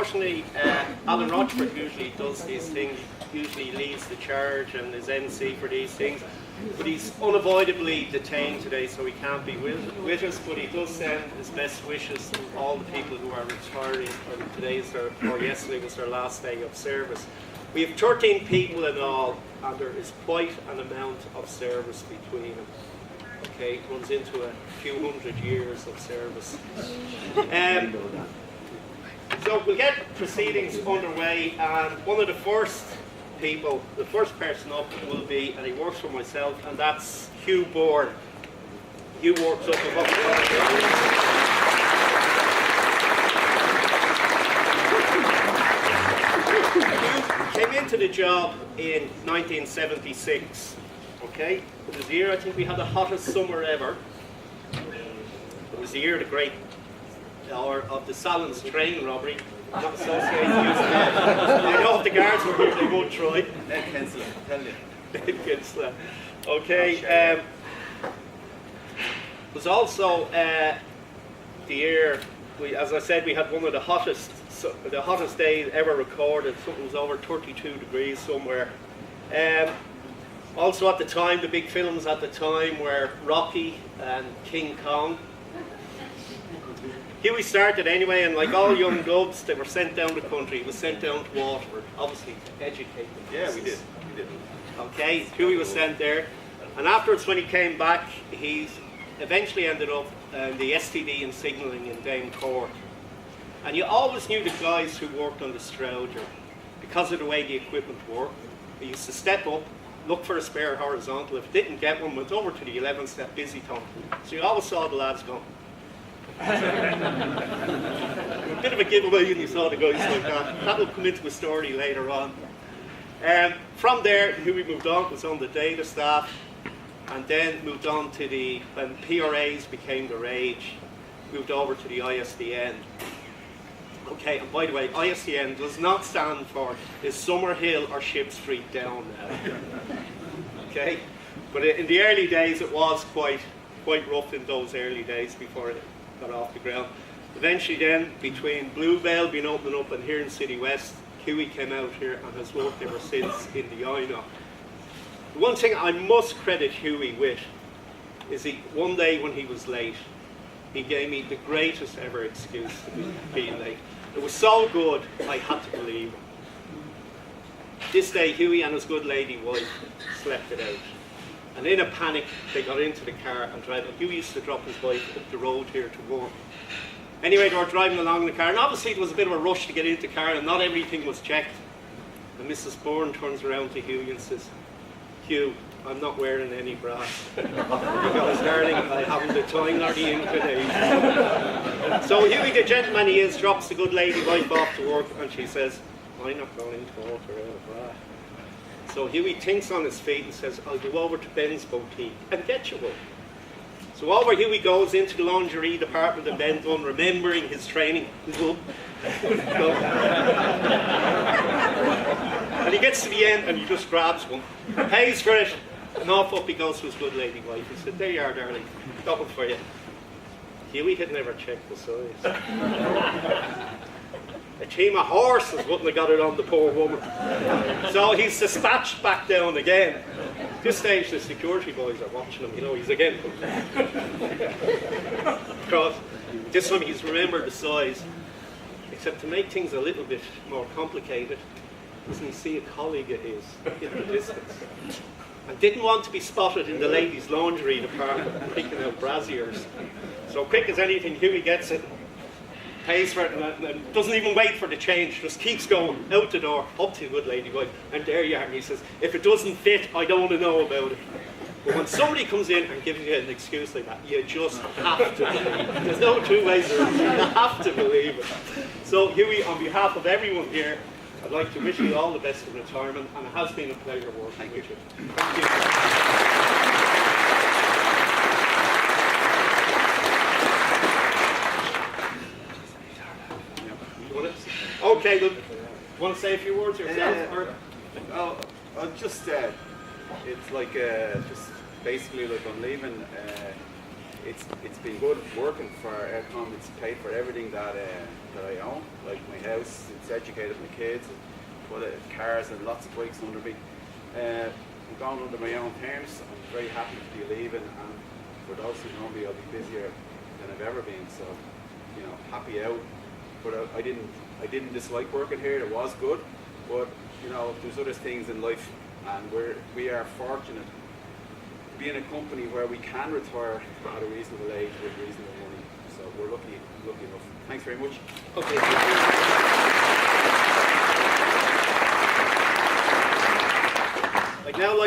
unfortunately, Alan Rochford usually does these things, usually leads the charge and is MC for these things. But he's unavoidably detained today, so he can't be with us. But he does send his best wishes to all the people who are retiring. Today is or yesterday was their last day of service. We have 13 people in all, and there is quite an amount of service between them. Okay, it runs into a few hundred years of service. So we'll get proceedings underway, and one of the first people, the first person up will be, and he works for myself, and that's Hugh Byrne. Hugh works up above Hugh came into the job in 1976. Okay, it was the year I think we had the hottest summer ever. It was the year of the great, or of the Salons train robbery. Not associated with I know if the guards were here, they would try. Okay. It was also the year, as I said, we had one of the hottest days ever recorded. Something was over 32 degrees somewhere. Also at the time, the big films at the time were Rocky and King Kong. Hughie started anyway, and like all young dubs, they were sent down the country. He was sent down to Waterford, obviously to educate them. Yeah, we did. Okay, Hughie was sent there, and afterwards when he came back, he eventually ended up in the STD and signalling in Dame Court. And you always knew the guys who worked on the Strouder because of the way the equipment worked. They used to step up, look for a spare horizontal. If didn't get one, went over to the 11-step busy tone. So you always saw the lads go. A bit of a giveaway when you saw the guys like that. That will come into a story later on. From there, Hughie moved on, was on the data staff, and then moved on to when PRAs became the rage, moved over to the ISDN. Okay, and by the way, ISDN does not stand for is Summerhill or Ship Street down now. Okay, but in the early days it was quite rough in those early days before it got off the ground. Eventually then, between Bluebell being opening up and here in Citywest, Hughie came out here and has worked ever since in the INO. The one thing I must credit Hughie with is one day when he was late, he gave me the greatest ever excuse to being late. It was so good, I had to believe him. This day, Hughie and his good lady wife slept it out. And in a panic, they got into the car and drove. Hughie used to drop his wife up the road here to work. Anyway, they were driving along in the car, and obviously there was a bit of a rush to get into the car, and not everything was checked. And Mrs. Byrne turns around to Hugh and says, "Hugh, I'm not wearing any bra." Because, darling, I haven't the time nor the inclination. So Hughie, the gentleman he is, drops the good lady wife off to work, and she says, "I'm not going to work without a bra." So Hughie thinks on his feet and says, "I'll go over to Ben's boutique and get you one." So over Hughie goes into the lingerie department and Ben Dunn, remembering his training. And he gets to the end and he just grabs one, pays for it, and off up he goes to his good lady wife. He said, "There you are, darling, got one for you." Hughie had never checked the size. A team of horses wouldn't have got it on the poor woman. So he's dispatched back down again. At this stage, the security boys are watching him. You know, he's again. Because this time he's remembered the size. Except to make things a little bit more complicated, doesn't he see a colleague of his in the distance? And didn't want to be spotted in the ladies' lingerie department picking out brassiers. So quick as anything, Hughie gets it, pays for it, and doesn't even wait for the change, just keeps going, out the door, up to the good lady wife, and there you are. And he says, "If it doesn't fit, I don't want to know about it." But when somebody comes in and gives you an excuse like that, you just have to believe it. There's no two ways around it. You have to believe it. So Hughie, on behalf of everyone here, I'd like to wish you all the best in retirement, and it has been a pleasure working with you. Thank you. Okay, look, want to say a few words yourself? I'll just, it's like, just basically like I'm leaving it's been good working for EIRCOM. It's paid for everything that I own, like my house. It's educated my kids, put cars and lots of bikes under me. I'm going under my own terms. I'm very happy to be leaving, and for those who know me, I'll be busier than I've ever been. So, you know, happy out. But I didn't dislike working here. It was good, but you know, there's other things in life, and we are fortunate to be in a company where we can retire at a reasonable age with reasonable money. So we're lucky enough. Thanks very much. Okay. I'd now like